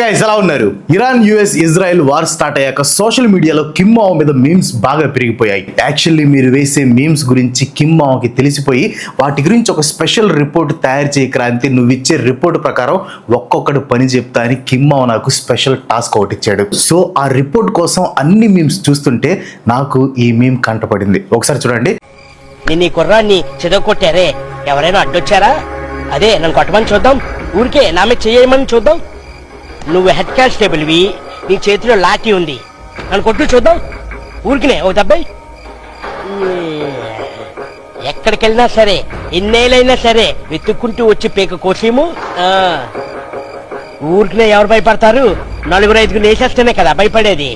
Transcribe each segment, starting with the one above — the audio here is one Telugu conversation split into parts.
గైస్ ఎలా ఉన్నారు? Iran US Israel war start అయ్యాక సోషల్ మీడియాలో కిమ్ మావ్ మీద మీమ్స్ బాగా పెరిగిపోయాయి. యాక్చువల్లీ మీరు వేసే మీమ్స్ గురించి కిమ్ మావ్కి తెలిసిపోయి వాటి గురించి ఒక స్పెషల్ రిపోర్ట్ తయారు చేయ క్రాంతి, నువ్వు ఇచ్చే రిపోర్ట్ ప్రకారం ఒక్కొక్కటి పని చెప్తా అని కిమ్ మావ్ నాకు స్పెషల్ టాస్క్ ఒకటి ఇచ్చాడు. సో ఆ రిపోర్ట్ కోసం అన్ని మీమ్స్ చూస్తుంటే నాకు ఈ మీమ్ కంటపడింది. ఒకసారి చూడండి. నేను ఈ కుర్రాన్ని చెదగొట్టారే, ఎవరైనా అడ్డొచ్చారా? అదే నన్ను కొట్టమని చూద్దాం, ఊరికే నా మీద చేయమని చూద్దాం. నువ్వు హెడ్ కానిస్టేబుల్వి, నీ చేతిలో లాఠీ ఉంది, నన్ను కొట్టు చూద్దాం. ఊరికినే ఓ దెబ్బై. ఎక్కడికి వెళ్ళినా సరే, ఎన్నేళ్ళైనా సరే వెతుక్కుంటూ వచ్చి పేక కోసేము. ఊరికినే ఎవరు భయపడతారు? నలుగురు ఐదుగురు వేసేస్తేనే కదా భయపడేది.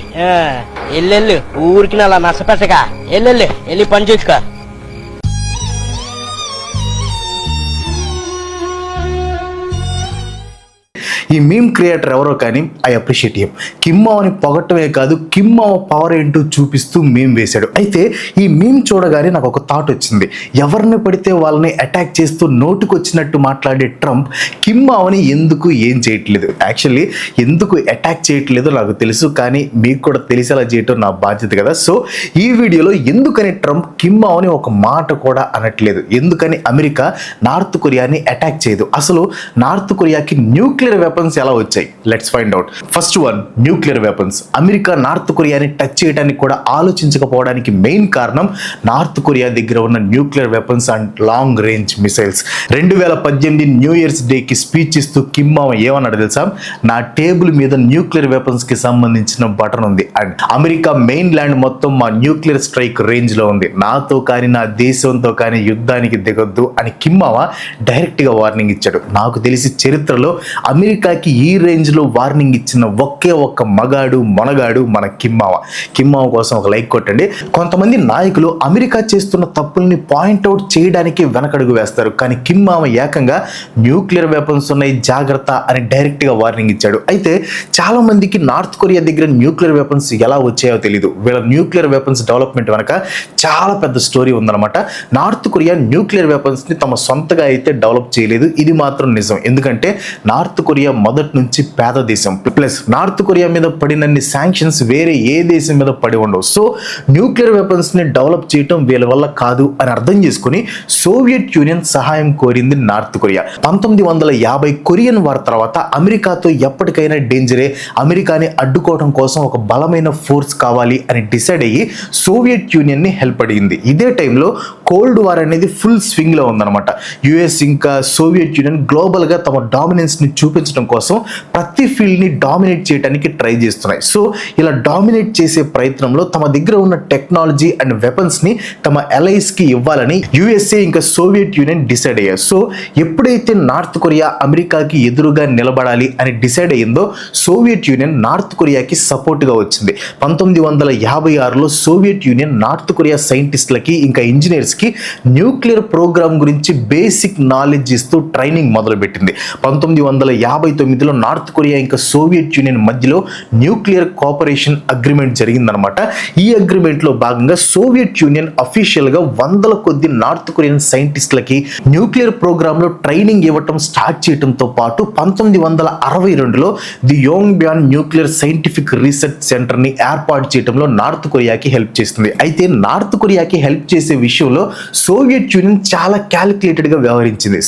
ఎల్లెళ్ళు ఊరికి అలా నష్టపెట్టగా, ఎల్లెళ్ళు వెళ్ళి పని చూసుకో. ఈ మీమ్ క్రియేటర్ ఎవరో కానీ ఐ అప్రిషియేట్ హిమ్. కిమ్ మావ్ని పొగట్టమే కాదు, కిమ్ మావ్ పవర్ ఏంటో చూపిస్తూ మీమ్ వేశాడు. అయితే ఈ మీమ్ చూడగానే నాకు ఒక థాట్ వచ్చింది. ఎవరిని పడితే వాళ్ళని అటాక్ చేస్తూ నోటుకొచ్చినట్టు మాట్లాడే ట్రంప్ కిమ్ మావ్ని ఎందుకు ఏం చేయట్లేదు? యాక్చువల్లీ ఎందుకు అటాక్ చేయట్లేదో నాకు తెలుసు, కానీ మీకు కూడా తెలిసేలా చేయటం నా బాధ్యత కదా. సో ఈ వీడియోలో ఎందుకని ట్రంప్ కిమ్ మావ్ని ఒక మాట కూడా అనట్లేదు, ఎందుకని అమెరికా నార్త్ కొరియాని అటాక్ చేయదు, అసలు నార్త్ కొరియాకి న్యూక్లియర్ వెపన్స్ ఎలా వచ్చాయి? Let's find out. First one, nuclear weapons. America North కొరియాని టచ్ చేయడానికి కూడా ఆలోచించకపోవడానికి మెయిన్ కారణం నార్త్ కొరియా దగ్గర ఉన్న nuclear weapons and long range missiles. 2018 new years డేకి స్పీచ్ ఇస్తూ కిమ్ మావ్ ఏమన్నాడు తెలుసా? నా టేబుల్ మీద న్యూక్లియర్ వెపన్స్ కి సంబంధించిన బటన్ ఉంది అండ్ అమెరికా మెయిన్ ల్యాండ్ మొత్తం మా న్యూక్లియర్ స్ట్రైక్ రేంజ్ లో ఉంది, నాతో కానీ నా దేశంతో కానీ యుద్ధానికి దిగొద్దు అని కిమ్ మావ్ డైరెక్ట్ గా వార్నింగ్ ఇచ్చాడు. నాకు తెలిసి చరిత్రలో అమెరికాకి ఈ రేంజ్ లో వార్నింగ్ ఇచ్చిన ఒకే ఒక్క మగాడు మొనగాడు మన కిమ్ మావ్. కిమ్ మావ్ కోసం ఒక లైక్ కొట్టండి. కొంతమంది నాయకులు అమెరికా చేస్తున్న తప్పుల్ని పాయింట్అవుట్ చేయడానికి వెనకడుగు వేస్తారు, కానీ కిమ్ మావ్ ఏకంగా న్యూక్లియర్ వెపన్స్ ఉన్నాయి జాగ్రత్త అని డైరెక్ట్ గా వార్నింగ్ ఇచ్చాడు. అయితే చాలా మందికి నార్త్ కొరియా దగ్గర న్యూక్లియర్ వెపన్స్ ఎలా వచ్చాయో తెలియదు. వీళ్ళ న్యూక్లియర్ వెపన్స్ డెవలప్మెంట్ వెనక చాలా పెద్ద స్టోరీ ఉందన్నమాట. నార్త్ కొరియా న్యూక్లియర్ వెపన్స్ ని తమ సొంతగా అయితే డెవలప్ చేయలేదు, ఇది మాత్రం నిజం. ఎందుకంటే నార్త్ కొరియా మొదటి నుంచి పేద దేశం, ప్లస్ నార్త్ కొరియా మీద పడినన్ని శాంక్షన్స్ వేరే ఏ దేశం మీద పడి ఉండవు. సో న్యూక్లియర్ వెపన్స్ ని డెవలప్ చేయటం వీళ్ళ వల్ల కాదు అని అర్థం చేసుకుని సోవియట్ యూనియన్ సహాయం కోరింది నార్త్ కొరియా. 1950 కొరియన్ వార్ తర్వాత అమెరికాతో ఎప్పటికైనా డేంజరే, అమెరికాని అడ్డుకోవడం కోసం ఒక బలమైన ఫోర్స్ కావాలి అని డిసైడ్ అయ్యి సోవియట్ యూనియన్ ని హెల్ప్ అడిగింది. ఇదే టైంలో కోల్డ్ వార్ అనేది ఫుల్ స్వింగ్ లో ఉందన్నమాట. యుఎస్ ఇంకా సోవియట్ యూనియన్ గ్లోబల్ గా తమ డామినెన్స్ ని చూపించడం కోసం ప్రతి ఫీల్డ్ ని డామినేట్ చేయడానికి ట్రై చేస్తున్నాయి. సో ఇలా డామినేట్ చేసే ప్రయత్నంలో తమ దగ్గర ఉన్న టెక్నాలజీ అండ్ వెపన్స్ ని తమ అలైస్ కి ఇవ్వాలని యుఎస్ఏ ఇంకా సోవియట్ యూనియన్ డిసైడ్ అయ్యారు. సో ఎప్పుడైతే నార్త్ కొరియా అమెరికాకి ఎదురుగా నిలబడాలి అని డిసైడ్ అయ్యిందో సోవియట్ యూనియన్ నార్త్ కొరియాకి సపోర్ట్ గా వచ్చింది. 1956లో సోవియట్ యూనియన్ నార్త్ కొరియా సైంటిస్టులకి ఇంకా ఇంజనీర్స్ కి న్యూక్లియర్ ప్రోగ్రామ్ గురించి బేసిక్ నాలెడ్జ్ ఇస్తూ ట్రైనింగ్ మొదలుపెట్టింది. 1959లో నార్త్ కొరియా ఇంకా సోవియట్ యూనియన్ మధ్యలో న్యూక్లియర్ కోఆపరేషన్ అగ్రిమెంట్ జరిగిందనమాట. ఈ అగ్రిమెంట్ లో భాగంగా సోవియట్ యూనియన్ అఫీషియల్ గా వందల కొద్ది నార్త్ కొరియన్ సైంటిస్టులకి న్యూక్లియర్ ప్రోగ్రామ్ లో ట్రైనింగ్ ఇవ్వటం స్టార్ట్ చేయడంతో పాటు 1962లో the Yongbyon nuclear scientific research centre ని ఏర్పాటు చేయడంలో నార్త్ కొరియాకి హెల్ప్ చేస్తుంది. అయితే నార్త్ కొరియాకి హెల్ప్ చేసే విషయంలో సోవియట్ యూనియన్ చాలా క్యాలిక్యులేటెడ్ గా వ్యవహరించింది.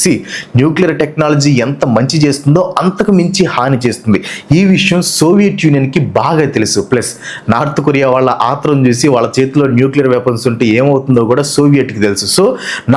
న్యూక్లియర్ టెక్నాలజీ ఎంత మంచి చేస్తుందో అంతకు మించి హాని చేస్తుంది. ఈ విషయం సోవియట్ యూనియన్ కి బాగా తెలుసు. ప్లస్ నార్త్ కొరియా వాళ్ళ ఆత్రం చూసి వాళ్ళ చేతిలో న్యూక్లియర్ వెపన్స్ ఉంటే ఏమవుతుందో కూడా సోవియట్ కి తెలుసు. సో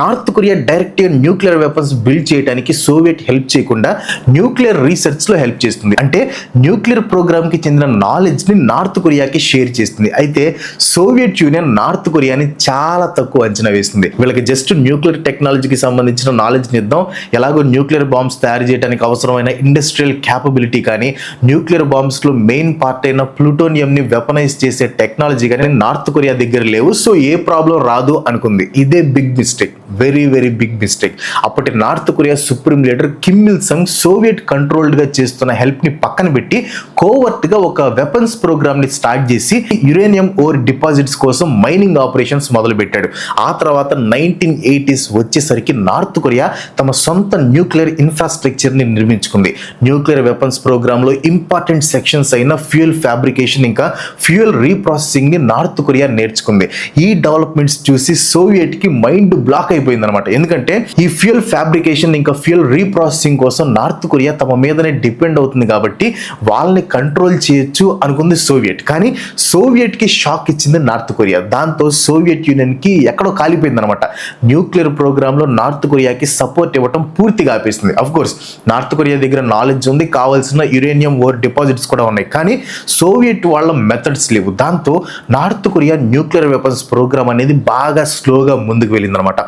నార్త్ కొరియా డైరెక్ట్ గా న్యూక్లియర్ వెపన్స్ బిల్డ్ చేయడానికి సోవియట్ హెల్ప్ చేయకుండా న్యూక్లియర్ రీసెర్చ్ లో హెల్ప్ చేస్తుంది. అంటే న్యూక్లియర్ ప్రోగ్రామ్ కి చెందిన నాలెడ్జ్ ని నార్త్ కొరియాకి షేర్ చేస్తుంది. అయితే సోవియట్ యూనియన్ నార్త్ కొరియాని చాలా తక్కువ అంచనా వేస్తుంది. వీళ్ళకి జస్ట్ న్యూక్లియర్ టెక్నాలజీకి సంబంధించిన నాలెడ్జ్ ని ఇద్దాం, ఎలాగో న్యూక్లియర్ బాంబ్స్ తయారు చేయడానికి అవసరమైన ఇండస్ట్రియల్ క్యాపబిలిటీ కానీ న్యూక్లియర్ బాంబ్స్ లో మెయిన్ పార్ట్ అయిన ప్లూటోనియం ని వెపనైజ్ చేసే టెక్నాలజీ కానీ నార్త్ కొరియా దగ్గర లేవు. సో ఏ ప్రాబ్లం రాదు అనుకుంది. ఇదే big mistake, very very big mistake. అప్పటి North Korea supreme leader Kim Il Sung Soviet controlled గా చేస్తున్న హెల్ప్ ని పక్కన పెట్టి కోవర్ట్ గా ఒక వెపన్స్ ప్రోగ్రామ్ ని స్టార్ట్ చేసి యురేనియం ఓర్ డిపాజిట్స్ కోసం మైనింగ్ ఆపరేషన్స్ మొదలు పెట్టాడు. ఆ తర్వాత తర్వాత 1980s వచ్చేసరికి నార్త్ కొరియా తమ సొంత న్యూక్లియర్ ఇన్ఫ్రాస్ట్రక్చర్ని నిర్మించుకుంది. న్యూక్లియర్ వెపన్స్ ప్రోగ్రాంలో ఇంపార్టెంట్ సెక్షన్స్ అయిన ఫ్యూయల్ ఫ్యాబ్రికేషన్ ఇంకా ఫ్యూయల్ రీప్రాసెసింగ్ని నార్త్ కొరియా నేర్చుకుంది. ఈ డెవలప్మెంట్స్ చూసి సోవియట్కి మైండ్ బ్లాక్ అయిపోయింది అనమాట. ఎందుకంటే ఈ ఫ్యూయల్ ఫ్యాబ్రికేషన్ ఇంకా ఫ్యూయల్ రీప్రాసెసింగ్ కోసం నార్త్ కొరియా తమ మీదనే డిపెండ్ అవుతుంది కాబట్టి వాళ్ళని కంట్రోల్ చేయొచ్చు అనుకుంది సోవియట్. కానీ సోవియట్కి షాక్ ఇచ్చింది నార్త్ కొరియా. దాంతో సోవియట్ యూనియన్కి ఎక్కడో కాలిపోయింది అనమాట. న్యూక్లియర్ ప్రోగ్రాంలో నార్త్ కొరియాకి సపోర్ట్ ఇవ్వటం పూర్తిగా ఆపేసింది. అఫ్ కోర్స్ నార్త్ కొరియా దగ్గర నాలెడ్జ్ ఉంది, కావాల్సిన యురేనియం ఓర్ డిపాజిట్స్ కూడా ఉన్నాయి, కానీ సోవియట్ వాళ్ళ మెథడ్స్ లేవు. దాంతో North Korea nuclear weapons program అనేది బాగా స్లోగా ముందుకు వెళ్ళిందనమాట.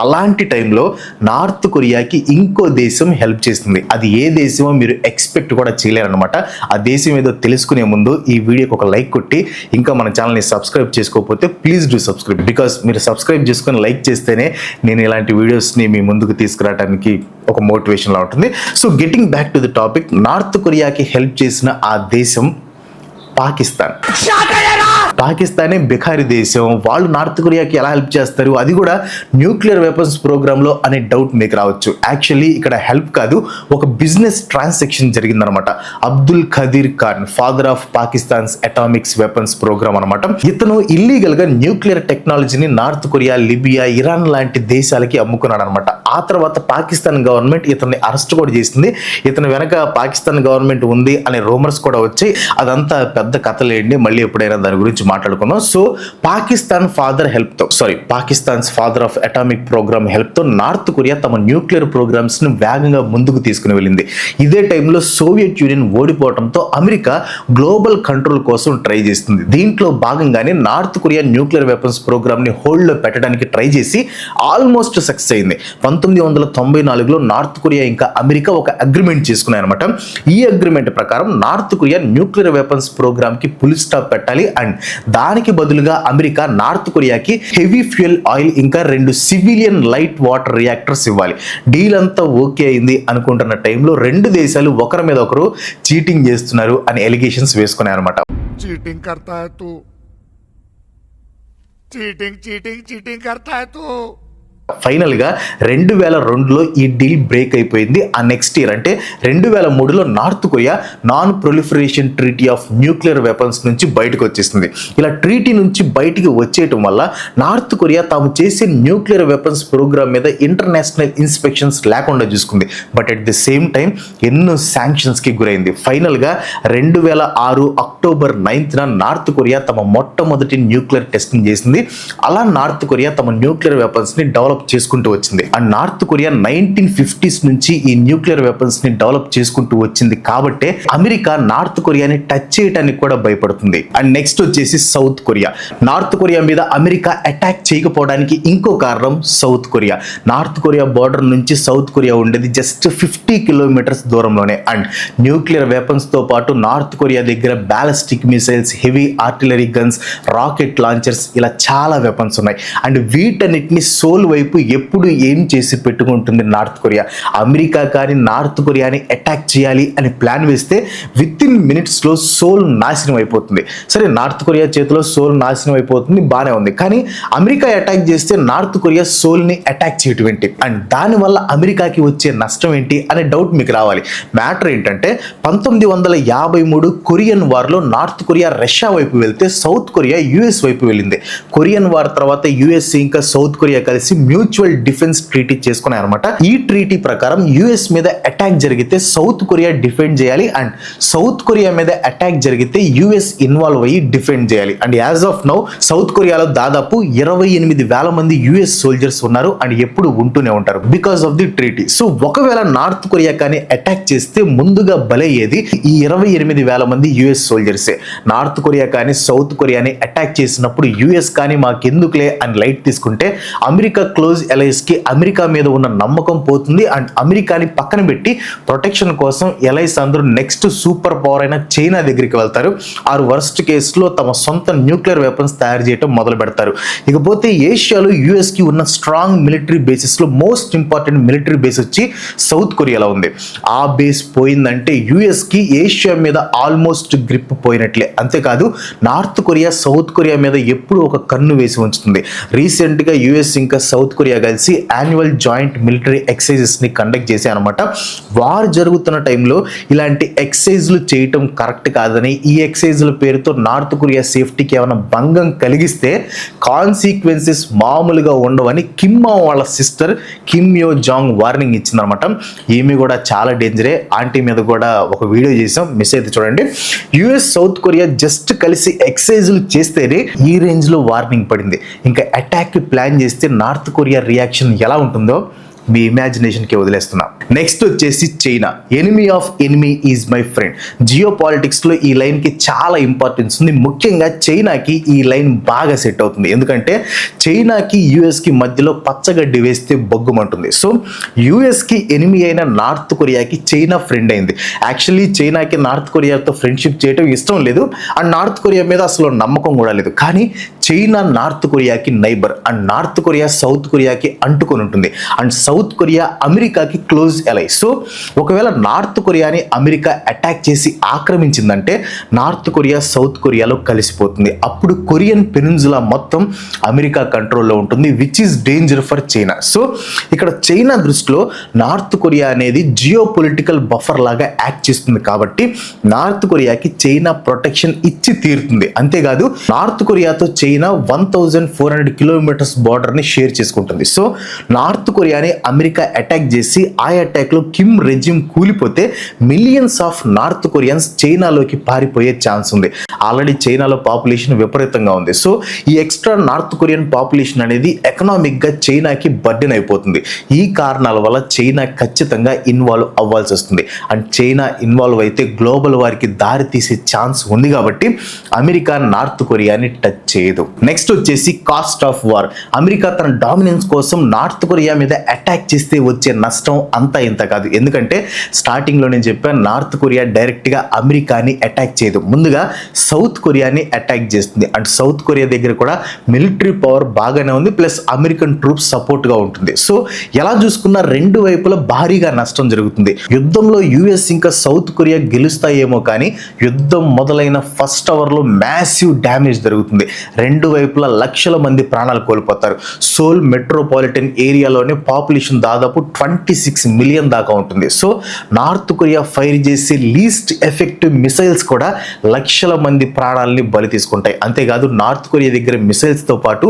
అలాంటి టైంలో నార్త్ కొరియాకి ఇంకో దేశం హెల్ప్ చేస్తుంది. అది ఏ దేశమో మీరు ఎక్స్పెక్ట్ కూడా చేయలేరనమాట. ఆ దేశం ఏదో తెలుసుకునే ముందు ఈ వీడియోకి ఒక లైక్ కొట్టి ఇంకా మన ఛానల్ని సబ్స్క్రైబ్ చేసుకోకపోతే ప్లీజ్ డూ సబ్స్క్రైబ్. బికాస్ మీరు సబ్స్క్రైబ్ చేసుకొని లైక్ చేస్తేనే నేను ఇలాంటి వీడియోస్ని మీ ముందుకు తీసుకురావడానికి ఒక మోటివేషన్లా ఉంటుంది. So getting back to the topic, North కొరియాకి హెల్ప్ చేసిన ఆ దేశం పాకిస్తాన్. పాకిస్తానే బిఖారీ దేశం. వాళ్ళు నార్త్ కొరియాకి ఎలా హెల్ప్ చేస్తారు, అది కూడా న్యూక్లియర్ వెపన్స్ ప్రోగ్రాంలో అనే డౌట్ మీకు రావచ్చు. యాక్చువల్లీ ఇక్కడ హెల్ప్ కాదు, ఒక బిజినెస్ ట్రాన్సాక్షన్ జరిగిందనమాట. Abdul Qadeer Khan, father of Pakistan's atomics weapons program అనమాట. ఇతను ఇల్లీగల్ గా న్యూక్లియర్ టెక్నాలజీని నార్త్ కొరియా, లిబియా, ఇరాన్ లాంటి దేశాలకి అమ్ముకున్నాడు అనమాట. ఆ తర్వాత పాకిస్తాన్ గవర్నమెంట్ ఇతన్ని అరెస్ట్ కూడా చేసింది. ఇతని వెనక పాకిస్తాన్ గవర్నమెంట్ ఉంది అనే రూమర్స్ కూడా వచ్చాయి. అదంతా పెద్ద కథలేండి, మళ్ళీ ఎప్పుడైనా దాని గురించి మాట్లాడుకుందాం. So Pakistan's father of atomic program help తో నార్త్ కొరియా తమ న్యూక్లియర్ ప్రోగ్రామ్స్ ని వేగంగా ముందుకు తీసుకుని వెళ్ళింది. ఇదే టైంలో సోవియట్ యూనియన్ ఓడిపోవడంతో అమెరికా గ్లోబల్ కంట్రోల్ కోసం ట్రై చేస్తుంది. దీంట్లో భాగంగానే North Korea nuclear weapons program ని హోల్డ్ లో పెట్టడానికి ట్రై చేసి ఆల్మోస్ట్ సక్సెస్ అయింది. 1994లో నార్త్ కొరియా ఇంకా అమెరికా ఒక అగ్రిమెంట్ చేసుకున్నాయి అనమాట. ఈ అగ్రిమెంట్ ప్రకారం North Korea nuclear weapons program కి ఫుల్ స్టాప్ పెట్టాలి అండ్ దానికి బదులుగా అమెరికా నార్త్ కొరియాకి హెవీ ఫ్యూయల్ ఆయిల్ ఇంకా 2 సివిలియన్ లైట్ వాటర్ రియాక్టర్స్ ఇవ్వాలి. డీల్ అంతా ఓకే అయింది అనుకుంటున్న టైంలో 2 దేశాలు ఒకరి మీద ఒకరు చీటింగ్ చేస్తున్నారు అని ఎలిగేషన్స్ వేసుకున్నాయి అనమాట. चीटिंग करता है तू, चीटिंग चीटिंग चीटिंग करता है तू. ఫైనల్ గా 2002లో ఈ డీల్ బ్రేక్ అయిపోయింది. ఆ నెక్స్ట్ ఇయర్ అంటే 2003లో North Korea non proliferation treaty of nuclear weapons నుంచి బయటకు వచ్చేసింది. ఇలా ట్రీటీ నుంచి బయటికి వచ్చేయటం వల్ల నార్త్ కొరియా తాము చేసే న్యూక్లియర్ వెపన్స్ ప్రోగ్రామ్ మీద ఇంటర్నేషనల్ ఇన్స్పెక్షన్స్ లేకుండా చూసుకుంది. But at the same time ఎన్నో శాంక్షన్స్ కి గురైంది. ఫైనల్ గా 2006 అక్టోబర్ 9న నార్త్ కొరియా తమ మొట్టమొదటి న్యూక్లియర్ టెస్టింగ్ చేసింది. అలా నార్త్ కొరియా తమ న్యూక్లియర్ వెపన్స్ ని డెవలప్ చేసుకుంటూ వచ్చింది. అండ్ నార్త్ కొరియా 1950s నుంచి ఈ న్యూక్లియర్ వెపన్స్ ని డెవలప్ చేసుకుంటూ వచ్చింది కాబట్టి అమెరికా నార్త్ కొరియాని టచ్ చేయడానికి కూడా భయపడుతుంది. అండ్ నెక్స్ట్ వచ్చేసి సౌత్ కొరియా. నార్త్ కొరియా మీద అమెరికా అటాక్ చేయకపోవడానికి ఇంకో కారణం south Korea. North Korea border నుంచి సౌత్ కొరియా ఉండేది జస్ట్ 50 కిలోమీటర్స్ దూరంలోనే. అండ్ న్యూక్లియర్ వెపన్స్ తో పాటు నార్త్ కొరియా దగ్గర ballistic missiles, heavy artillery guns, rocket launchers ఇలా చాలా వెపన్స్ ఉన్నాయి. అండ్ వీటన్నిటిని సోల్ వైపు ఎప్పుడు ఏం చేసి పెట్టుకుంటుంది నార్త్ కొరియా. అమెరికా కానీ నార్త్ కొరియాని అటాక్ చేయాలి అని ప్లాన్ వేస్తే విత్ ఇన్ మినిట్స్ లో సోల్ నాశనం అయిపోతుంది. సరే, నార్త్ కొరియా చేతిలో సోల్ నాశనం అయిపోతుంది, బానే ఉంది. కానీ అమెరికా అటాక్ చేస్తే నార్త్ కొరియా సోల్ ని అటాక్ చేయటం ఏంటి అండ్ దానివల్ల అమెరికాకి వచ్చే నష్టం ఏంటి అనే డౌట్ మీకు రావాలి. మ్యాటర్ ఏంటంటే 1953 కొరియన్ వార్ లో నార్త్ కొరియా రష్యా వైపు వెళ్తే సౌత్ కొరియా యుఎస్ వైపు వెళ్ళింది. కొరియన్ వార్ తర్వాత యుఎస్ ఇంకా సౌత్ కొరియా కలిసి మ్యూచువల్ డిఫెన్స్ ట్రీటీ చేసుకున్నారు అనమాట. ఈ ట్రీటీ ప్రకారం యుఎస్ మీద అటాక్ జరిగితే సౌత్ కొరియా డిఫెండ్ చేయాలి అండ్ సౌత్ కొరియా మీద అటాక్ జరిగితే యుఎస్ ఇన్వాల్వ్ అయ్యి డిఫెండ్ చేయాలి. And as of now south కొరియాలో దాదాపు 28,000 మంది యుఎస్ సోల్జర్స్ ఉన్నారు అండ్ ఎప్పుడు ఉంటూనే ఉంటారు because of the treaty. So ఒకవేళ నార్త్ కొరియా కానీ అటాక్ చేస్తే ముందుగా బలయ్యేది ఈ 28,000 మంది యుఎస్ సోల్జర్సే. నార్త్ కొరియా కానీ సౌత్ కొరియాని అటాక్ చేసినప్పుడు యుఎస్ కానీ మాకెందుకులే అని లైట్ తీసుకుంటే అమెరికా క్లోజ్ ఎలైస్కి అమెరికా మీద ఉన్న నమ్మకం పోతుంది అండ్ అమెరికాని పక్కన పెట్టి ప్రొటెక్షన్ కోసం ఎలైస్ అందరూ నెక్స్ట్ సూపర్ పవర్ అయిన చైనా దగ్గరికి వెళ్తారు. ఆరు వర్స్ట్ కేసులో తమ సొంత న్యూక్లియర్ వెపన్స్ తయారు చేయడం మొదలు పెడతారు. ఇకపోతే ఏషియాలో యుఎస్కి ఉన్న స్ట్రాంగ్ మిలిటరీ బేసెస్లో మోస్ట్ ఇంపార్టెంట్ మిలిటరీ బేస్ వచ్చి సౌత్ కొరియాలో ఉంది. ఆ బేస్ పోయిందంటే యుఎస్కి ఏషియా మీద ఆల్మోస్ట్ గ్రిప్ పోయినట్లే. అంతేకాదు నార్త్ కొరియా సౌత్ కొరియా మీద ఎప్పుడు ఒక కన్ను వేసి ఉంచుతుంది. రీసెంట్గా యుఎస్ ఇంకా సౌత్ కొరియా కలిసి యాన్యువల్ జాయింట్ మిలిటరీ ఎక్సర్సైజెస్ని కండక్ట్ చేశాయి అనమాట. వార్ జరుగుతున్న టైంలో ఇలాంటి ఎక్సర్సైజ్లు చేయటం కరెక్ట్ కాదని, ఈ ఎక్సర్సైజ్ల పేరుతో నార్త్ కొరియా సేఫ్టీకి ఏమైనా భంగం కలిగిస్తే కాన్సిక్వెన్సెస్ మామూలుగా ఉండవని కిమ్ వాళ్ళ sister Kim Yo Jong warning ఇచ్చిందనమాట. ఈమె కూడా చాలా డేంజరే. ఆంటీ మీద కూడా ఒక వీడియో చేసాం, మిస్ అయితే చూడండి. యుఎస్ సౌత్ కొరియా జస్ట్ కలిసి ఎక్సర్సైజ్లు చేస్తేనే ఈ రేంజ్లో వార్నింగ్ పడింది. ఇంకా అటాక్ ప్లాన్ చేస్తే నార్త్ కొరియా రియాక్షన్ ఎలా ఉంటుందో మీ ఇమాజినేషన్కి వదిలేస్తున్నా. నెక్స్ట్ వచ్చేసి China. Enemy of enemy is my friend. జియో పాలిటిక్స్లో ఈ లైన్కి చాలా ఇంపార్టెన్స్ ఉంది. ముఖ్యంగా చైనాకి ఈ లైన్ బాగా సెట్ అవుతుంది. ఎందుకంటే చైనాకి యుఎస్కి మధ్యలో పచ్చగడ్డి వేస్తే బొగ్గుమంటుంది. సో యుఎస్కి ఎనిమీ అయిన నార్త్ కొరియాకి చైనా ఫ్రెండ్ అయింది. యాక్చువల్లీ చైనాకి నార్త్ కొరియాతో ఫ్రెండ్షిప్ చేయడం ఇష్టం లేదు అండ్ నార్త్ కొరియా మీద అసలు నమ్మకం కూడా లేదు. కానీ చైనా నార్త్ కొరియాకి neighbour and North Korea South కొరియాకి అంటుకొని ఉంటుంది అండ్ సౌత్ కొరియా అమెరికాకి క్లోజ్ ఎలై. సో ఒకవేళ నార్త్ కొరియాని అమెరికా అటాక్ చేసి ఆక్రమించిందంటే నార్త్ కొరియా సౌత్ కొరియాలో కలిసిపోతుంది. అప్పుడు కొరియన్ పెనిన్సులా మొత్తం అమెరికా కంట్రోల్లో ఉంటుంది, which is danger for China. So ఇక్కడ చైనా దృష్టిలో నార్త్ కొరియా అనేది జియో పొలిటికల్ బఫర్ లాగా యాక్ట్ చేస్తుంది. కాబట్టి నార్త్ కొరియాకి చైనా ప్రొటెక్షన్ ఇచ్చి తీరుతుంది. అంతేకాదు నార్త్ కొరియాతో చైనా 1400 కిలోమీటర్స్ బార్డర్ని షేర్ చేసుకుంటుంది. సో నార్త్ కొరియాని అమెరికా అటాక్ చేసి ఆ అటాక్లో కిమ్ రెజిమ్ కూలిపోతే మిలియన్స్ ఆఫ్ నార్త్ కొరియన్స్ చైనాలోకి పారిపోయే ఛాన్స్ ఉంది. ఆల్రెడీ చైనాలో పాపులేషన్ విపరీతంగా ఉంది. సో ఈ ఎక్స్ట్రా నార్త్ కొరియన్ పాపులేషన్ అనేది ఎకనామిక్గా చైనాకి బర్డెన్ అయిపోతుంది. ఈ కారణాల వల్ల చైనా ఖచ్చితంగా ఇన్వాల్వ్ అవ్వాల్సి వస్తుంది అండ్ చైనా ఇన్వాల్వ్ అయితే గ్లోబల్ వారికి దారి తీసే ఛాన్స్ ఉంది. కాబట్టి అమెరికా నార్త్ కొరియాని టచ్ చేయదు. నెక్స్ట్ వచ్చేసి కాస్ట్ ఆఫ్ వార్. అమెరికా తన డామినెన్స్ కోసం నార్త్ కొరియా మీద అటాక్ చేస్తే వచ్చే నష్టం అంతా ఇంత కాదు. ఎందుకంటే స్టార్టింగ్లో నేను చెప్పాను, నార్త్ కొరియా డైరెక్ట్గా అమెరికాని అటాక్ చేయదు, ముందుగా సౌత్ కొరియాని అటాక్ చేస్తుంది. అండ్ సౌత్ కొరియా దగ్గర కూడా మిలిటరీ పవర్ బాగానే ఉంది, ప్లస్ అమెరికన్ ట్రూప్స్ సపోర్ట్గా ఉంటుంది. సో ఎలా చూసుకున్నా రెండు వైపులా భారీగా నష్టం జరుగుతుంది. యుద్ధంలో యుఎస్ ఇంకా సౌత్ కొరియా గెలుస్తాయేమో కానీ యుద్ధం మొదలైన ఫస్ట్ అవర్లో మ్యాసివ్ డ్యామేజ్ జరుగుతుంది. రెండు వైపులా లక్షల మంది ప్రాణాలు కోల్పోతారు. సోల్ మెట్రోపాలిటన్ ఏరియాలోనే పాపులేషన్ దాదాపు 26 మిలియన్ దాకా ఉంటుంది. సో నార్త్ కొరియా ఫైర్ చేసే లీస్ట్ ఎఫెక్టివ్ మిసైల్స్ కూడా లక్షల మంది ప్రాణాలని బలి తీసుకుంటాయి. అంతేకాదు నార్త్ కొరియా దగ్గర మిసైల్స్తో పాటు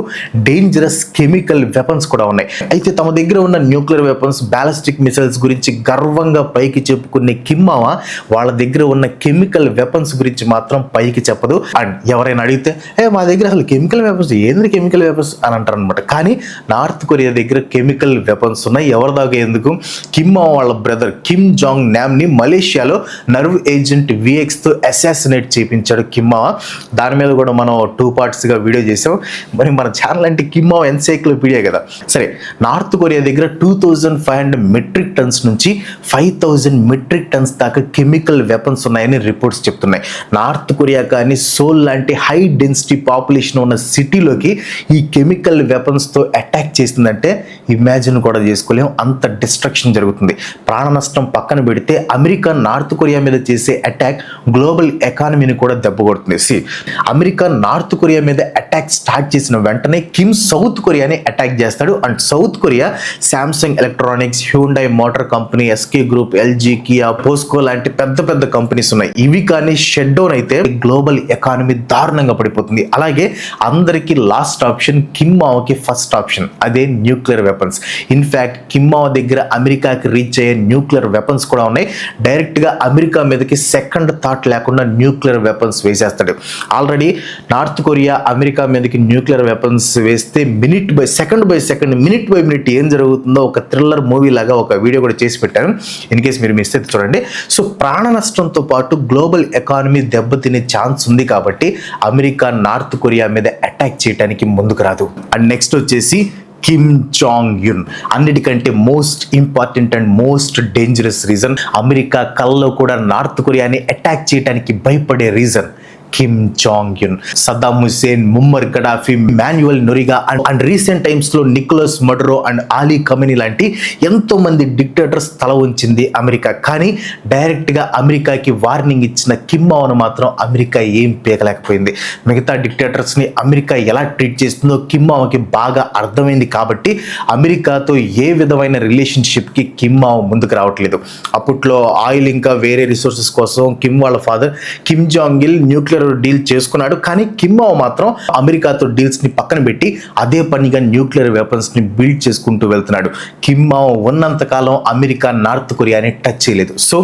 డేంజరస్ కెమికల్ వెపన్స్ కూడా ఉన్నాయి. అయితే తమ దగ్గర ఉన్న న్యూక్లియర్ వెపన్స్, బ్యాలిస్టిక్ మిసైల్స్ గురించి గర్వంగా పైకి చెప్పుకునే కిమ్మావా వాళ్ళ దగ్గర ఉన్న కెమికల్ వెపన్స్ గురించి మాత్రం పైకి చెప్పదు. అండ్ ఎవరైనా అడిగితే మా దగ్గర అసలు కెమికల్ వెపన్స్ ఏంది, కెమికల్ వెపన్స్ అని అంటారు అనమాట. కానీ నార్త్ కొరియా దగ్గర కెమికల్ వెపన్స్ ఉన్నాయి. ఎవరి దాకా ఎందుకు, కిమ్ వాళ్ళ బ్రదర్ కిమ్ జాంగ్ నామ్ని మలేషియాలో నర్వ్ ఏజెంట్ విఎక్స్తో అసాసినేట్ చేయించాడు కిమ్మావా. దాని మీద కూడా మనం 2 పార్ట్స్గా వీడియో చేసాం. మరి మన ఛానల్ అంటే కిమ్మావా ఎన్సైక్లోపీడియా కదా. సరే, నార్త్ కొరియా దగ్గర 2500 మెట్రిక్ టన్స్ నుంచి 5000 మెట్రిక్ టన్స్ దాకా కెమికల్ వెపన్స్ ఉన్నాయని రిపోర్ట్స్ చెప్తున్నాయి. నార్త్ కొరియా కానీ సోల్ లాంటి హై డెన్సిటీ పాపులేషన్ ఉన్న సిటీలోకి ఈ కెమికల్ వెపన్స్తో అటాక్ చేసిందంటే ఇమాజిన్ కూడా చేసుకోలేం, అంత డిస్ట్రక్షన్ జరుగుతుంది. ప్రాణ నష్టం పక్కన పెడితే అమెరికా నార్త్ కొరియా మీద చేసే అటాక్ గ్లోబల్ ఎకానమీని కూడా దెబ్బ కొడుతుంది. అమెరికా నార్త్ కొరియా మీద అటాక్ స్టార్ట్ చేసిన వెంటనే కిమ్ సౌత్ కొరియాని అటాక్ చేస్తాడు. And South Korea Samsung Electronics, Hyundai Motor company, SK group, LG, Kia, POSCO లాంటి పెద్ద పెద్ద కంపెనీస్ ఉన్నాయి. ఇవి కానీ షట్ డౌన్ అయితే గ్లోబల్ ఎకానమీ దారుణంగా పడిపోతుంది. అలాగే అందరికీ లాస్ట్ ఆప్షన్ కిమ్మావకి ఫస్ట్ ఆప్షన్, అదే న్యూక్లియర్ వెపన్స్. ఇన్ఫ్యాక్ట్ కిమ్మావ దగ్గర అమెరికాకి రీచ్ అయ్యే న్యూక్లియర్ వెపన్స్ కూడా ఉన్నాయి. డైరెక్ట్గా అమెరికా మీదకి సెకండ్ థాట్ లేకుండా న్యూక్లియర్ వెపన్స్ వేసేస్తాడు. ఆల్రెడీ నార్త్ కొరియా అమెరికా మీదకి న్యూక్లియర్ వెపన్స్ వేస్తే మినిట్ బై మినిట్ ఏం జరుగుతుందో ఒక థ్రిల్లర్ మూవీ లాగా ఒక వీడియో కూడా చేసి పెట్టాను. ఇన్ కేస్ మీరు మిస్ అయితే చూడండి. సో ప్రాణ నష్టంతో పాటు గ్లోబల్ ఎకానమీ దెబ్బతినే ఛాన్స్ ఉంది. కాబట్టి అమెరికా నార్త్ కొరియా మీద అటాక్ చేయడానికి ముందుకు రాదు. అండ్ నెక్స్ట్ వచ్చేసి కిమ్ జాంగ్ యున్. అన్నిటికంటే most important and most dangerous reason, America కల్లో కూడా నార్త్ కొరియాని అటాక్ చేయడానికి భయపడే reason Kim Jong Un. Saddam Hussein, Muammar Gaddafi, Manuel Noriega and recent టైమ్స్లో Nicolas Maduro and Ali Khamenei లాంటి ఎంతో మంది డిక్టేటర్స్ తల ఉంచింది అమెరికా. కానీ డైరెక్ట్గా అమెరికాకి వార్నింగ్ ఇచ్చిన కిమ్ మావోను మాత్రం అమెరికా ఏం పీకలేకపోయింది. మిగతా డిక్టేటర్స్ని అమెరికా ఎలా ట్రీట్ చేస్తుందో కిమ్ మావోకి బాగా అర్థమైంది కాబట్టి అమెరికాతో ఏ విధమైన రిలేషన్షిప్కి కిమ్ మావో ముందుకు రావట్లేదు. అప్పట్లో ఆయిల్ ఇంకా వేరే రిసోర్సెస్ కోసం కిమ్ వాళ్ళ ఫాదర్ కిమ్ జాంగ్ ఇల్ న్యూక్లియర్ డీల్ చేసుకున్నాడు. కానీ కిమ్ మావో మాత్రం అమెరికాతో డీల్స్ ని పక్కన పెట్టి అదే పనిగా న్యూక్లియర్ వెపన్స్ ని బిల్డ్ చేసుకుంటూ వెళ్తున్నాడు. కిమ్ మావో ఉన్నంత కాలం అమెరికా నార్త్ కొరియాని టచ్ చేయలేదు. సో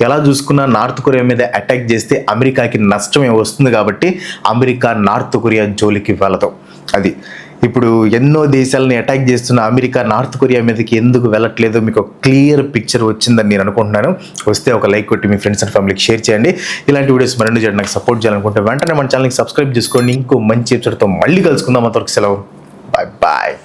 ఎలా చూసుకున్నా నార్త్ కొరియా మీద అటాక్ చేస్తే అమెరికాకి నష్టమే వస్తుంది కాబట్టి అమెరికా నార్త్ కొరియా జోలికి వెళ్ళదు. అది ఇప్పుడు ఎన్నో దేశాలని అటాక్ చేస్తున్న అమెరికా నార్త్ కొరియా మీదకి ఎందుకు వెళ్ళట్లేదో మీకు ఒక క్లియర్ పిక్చర్ వచ్చిందని నేను అనుకుంటున్నాను. వస్తే ఒక లైక్ కొట్టి మీ ఫ్రెండ్స్ అండ్ ఫ్యామిలీకి షేర్ చేయండి. ఇలాంటి వీడియోస్ మరిన్ని చేయడానికి నాకు సపోర్ట్ చేయాలనుకుంటే వెంటనే మన ఛానల్కి సబ్స్క్రైబ్ చేసుకోండి. ఇంకో మంచి ఎపిసోడ్తో మళ్ళీ కలుసుకుందాం. అంతవరకు సెలవు. Bye bye.